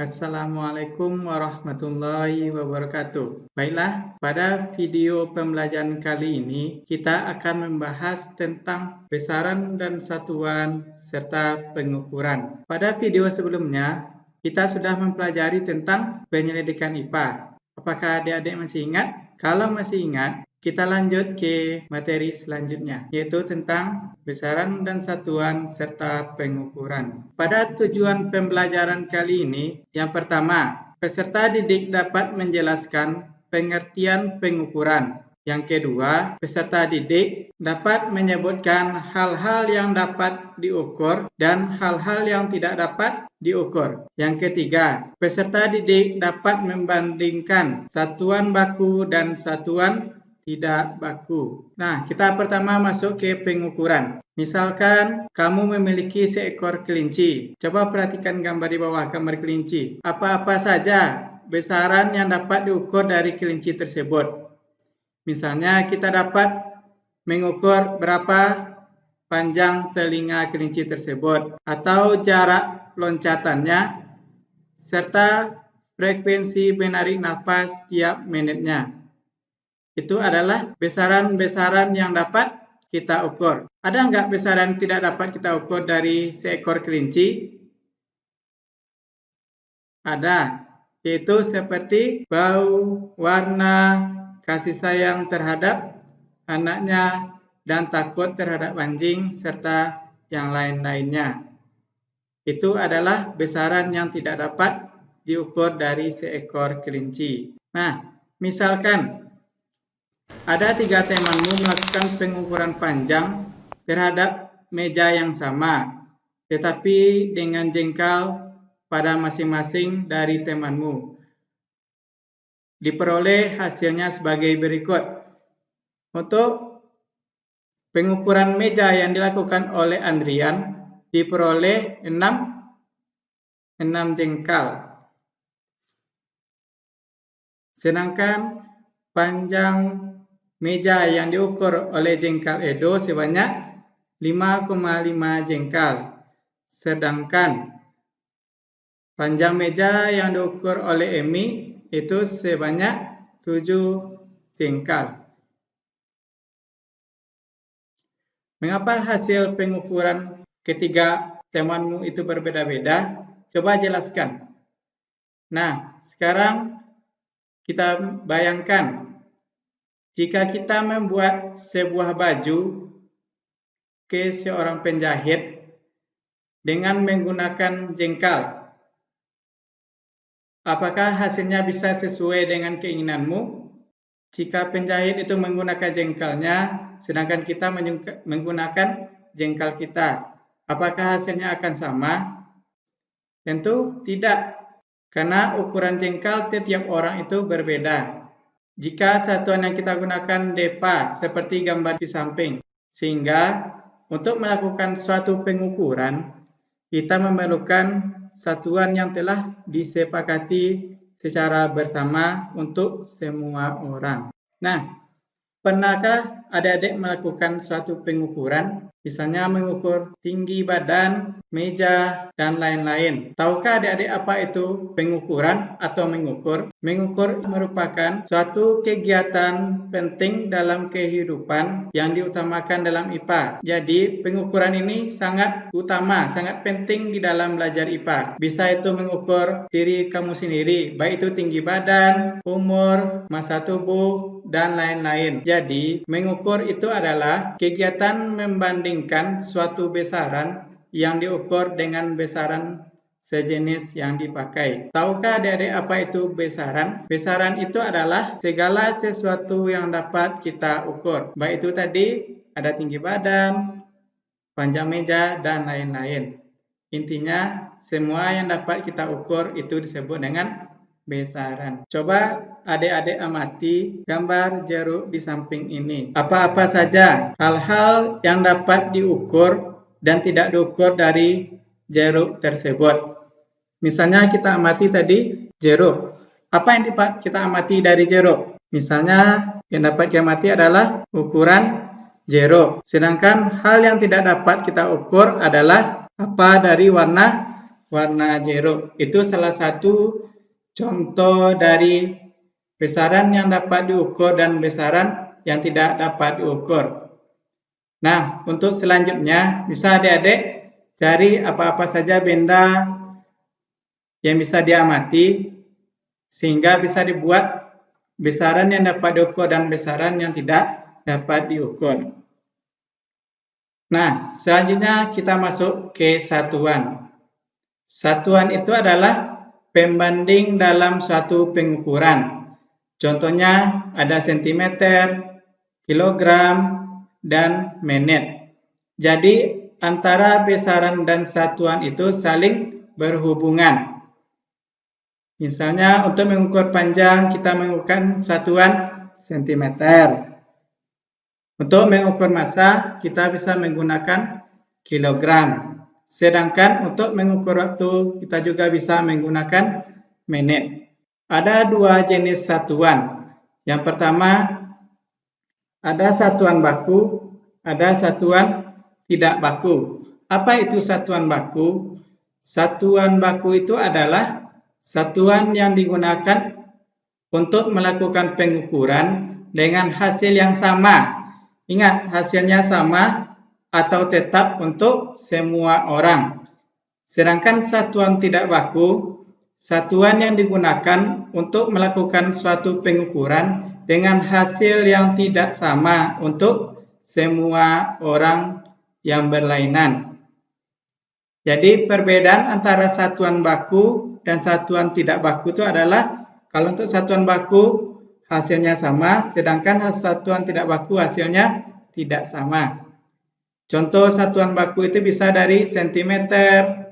Assalamualaikum warahmatullahi wabarakatuh. Baiklah, pada video pembelajaran kali ini kita akan membahas tentang besaran dan satuan serta pengukuran. Pada video sebelumnya kita sudah mempelajari tentang penyelidikan IPA. Apakah adik-adik masih ingat? Kalau masih ingat, kita lanjut ke materi selanjutnya, yaitu tentang besaran dan satuan serta pengukuran. Pada tujuan pembelajaran kali ini, yang pertama, peserta didik dapat menjelaskan pengertian pengukuran. Yang kedua, peserta didik dapat menyebutkan hal-hal yang dapat diukur dan hal-hal yang tidak dapat diukur. Yang ketiga, peserta didik dapat membandingkan satuan baku dan satuan tidak baku. Nah, kita pertama masuk ke pengukuran. Misalkan kamu memiliki seekor kelinci. Coba perhatikan gambar di bawah, gambar kelinci. Apa-apa saja besaran yang dapat diukur dari kelinci tersebut. Misalnya kita dapat mengukur berapa panjang telinga kelinci tersebut atau jarak loncatannya serta frekuensi menarik nafas tiap menitnya. Itu adalah besaran-besaran yang dapat kita ukur. Ada nggak besaran tidak dapat kita ukur dari seekor kelinci? Ada, yaitu seperti bau, warna, kasih sayang terhadap anaknya, dan takut terhadap anjing, serta yang lain-lainnya. Itu adalah besaran yang tidak dapat diukur dari seekor kelinci. Nah, misalkan ada 3 temanmu melakukan pengukuran panjang terhadap meja yang sama, tetapi dengan jengkal pada masing-masing dari temanmu. Diperoleh hasilnya sebagai berikut. Untuk pengukuran meja yang dilakukan oleh Andrian, diperoleh 6 jengkal. Sedangkan panjang meja yang diukur oleh jengkal Edo sebanyak 5,5 jengkal. Sedangkan panjang meja yang diukur oleh Emi itu sebanyak 7 jengkal. Mengapa hasil pengukuran ketiga temanmu itu berbeda-beda? Coba jelaskan. Nah, sekarang kita bayangkan jika kita membuat sebuah baju ke seorang penjahit dengan menggunakan jengkal, apakah hasilnya bisa sesuai dengan keinginanmu? Jika penjahit itu menggunakan jengkalnya, sedangkan kita menggunakan jengkal kita, apakah hasilnya akan sama? Tentu tidak, karena ukuran jengkal setiap orang itu berbeda. Jika satuan yang kita gunakan depa seperti gambar di samping, sehingga untuk melakukan suatu pengukuran, kita memerlukan satuan yang telah disepakati secara bersama untuk semua orang. Nah, pernahkah adik-adik melakukan suatu pengukuran? Misalnya mengukur tinggi badan, meja, dan lain-lain. Tahukah adik-adik apa itu pengukuran atau mengukur? Mengukur merupakan suatu kegiatan penting dalam kehidupan yang diutamakan dalam IPA. Jadi, pengukuran ini sangat utama, sangat penting di dalam belajar IPA. Bisa itu mengukur diri kamu sendiri, baik itu tinggi badan, umur, massa tubuh, dan lain-lain. Jadi, mengukur itu adalah kegiatan membandingkan suatu besaran yang diukur dengan besaran sejenis yang dipakai. Tahukah adik-adik apa itu besaran? Besaran itu adalah segala sesuatu yang dapat kita ukur. Baik itu tadi ada tinggi badan, panjang meja, dan lain-lain. Intinya, semua yang dapat kita ukur itu disebut dengan besaran. Coba adik-adik amati gambar jeruk di samping ini. Apa-apa saja hal-hal yang dapat diukur dan tidak diukur dari jeruk tersebut. Misalnya kita amati tadi jeruk. Apa yang dapat kita amati dari jeruk? Misalnya yang dapat kita amati adalah ukuran jeruk. Sedangkan hal yang tidak dapat kita ukur adalah apa dari warna warna jeruk. Itu salah satu contoh dari besaran yang dapat diukur dan besaran yang tidak dapat diukur. Nah, untuk selanjutnya bisa adik-adik cari apa-apa saja benda yang bisa diamati sehingga bisa dibuat besaran yang dapat diukur dan besaran yang tidak dapat diukur. Nah, selanjutnya kita masuk ke satuan. Satuan itu adalah pembanding dalam suatu pengukuran. Contohnya ada sentimeter, kilogram, dan menit. Jadi antara besaran dan satuan itu saling berhubungan. Misalnya untuk mengukur panjang kita menggunakan satuan sentimeter. Untuk mengukur massa kita bisa menggunakan kilogram. Sedangkan untuk mengukur waktu kita juga bisa menggunakan menit. Ada dua jenis satuan. Yang pertama ada satuan baku, ada satuan tidak baku. Apa itu satuan baku? Satuan baku itu adalah satuan yang digunakan untuk melakukan pengukuran dengan hasil yang sama. Ingat, hasilnya sama atau tetap untuk semua orang. Sedangkan satuan tidak baku, satuan yang digunakan untuk melakukan suatu pengukuran dengan hasil yang tidak sama untuk semua orang yang berlainan. Jadi perbedaan antara satuan baku dan satuan tidak baku itu adalah kalau untuk satuan baku hasilnya sama, sedangkan satuan tidak baku hasilnya tidak sama. Contoh satuan baku itu bisa dari sentimeter,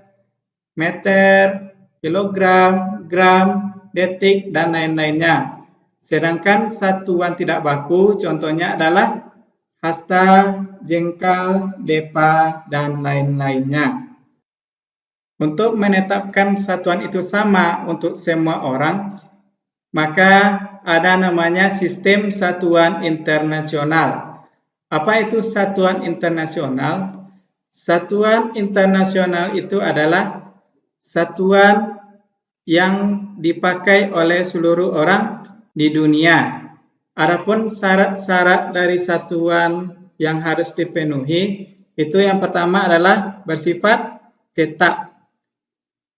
meter, kilogram, gram, detik, dan lain-lainnya. Sedangkan satuan tidak baku contohnya adalah hasta, jengkal, depa, dan lain-lainnya. Untuk menetapkan satuan itu sama untuk semua orang, maka ada namanya sistem satuan internasional. Apa itu satuan internasional? Satuan internasional itu adalah satuan yang dipakai oleh seluruh orang di dunia. Adapun syarat-syarat dari satuan yang harus dipenuhi, itu yang pertama adalah bersifat tetap.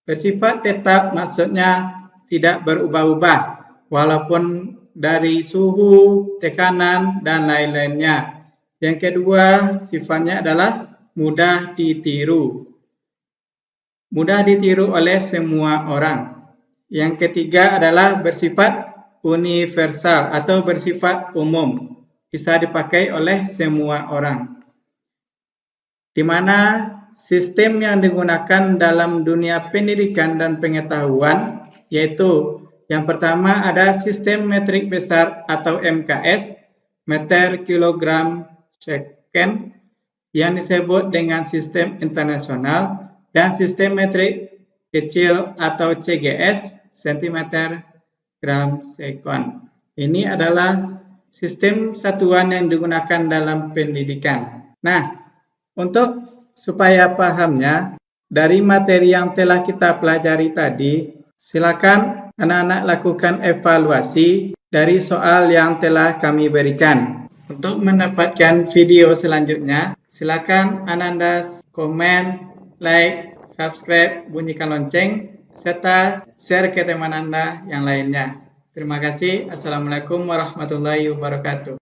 Bersifat tetap maksudnya tidak berubah-ubah, walaupun dari suhu, tekanan, dan lain-lainnya. Yang kedua, sifatnya adalah mudah ditiru. Mudah ditiru oleh semua orang. Yang ketiga adalah bersifat universal atau bersifat umum, bisa dipakai oleh semua orang. Di mana sistem yang digunakan dalam dunia pendidikan dan pengetahuan yaitu yang pertama ada sistem metrik besar atau MKS, meter, kilogram, second, yang disebut dengan sistem internasional, dan sistem metrik kecil atau CGS, sentimeter, gram, sekon. Ini adalah sistem satuan yang digunakan dalam pendidikan. Nah, untuk supaya pahamnya dari materi yang telah kita pelajari tadi, silakan anak-anak lakukan evaluasi dari soal yang telah kami berikan. Untuk mendapatkan video selanjutnya, silakan Anda komen, like, subscribe, bunyikan lonceng, serta share ke teman Anda yang lainnya. Terima kasih. Assalamualaikum warahmatullahi wabarakatuh.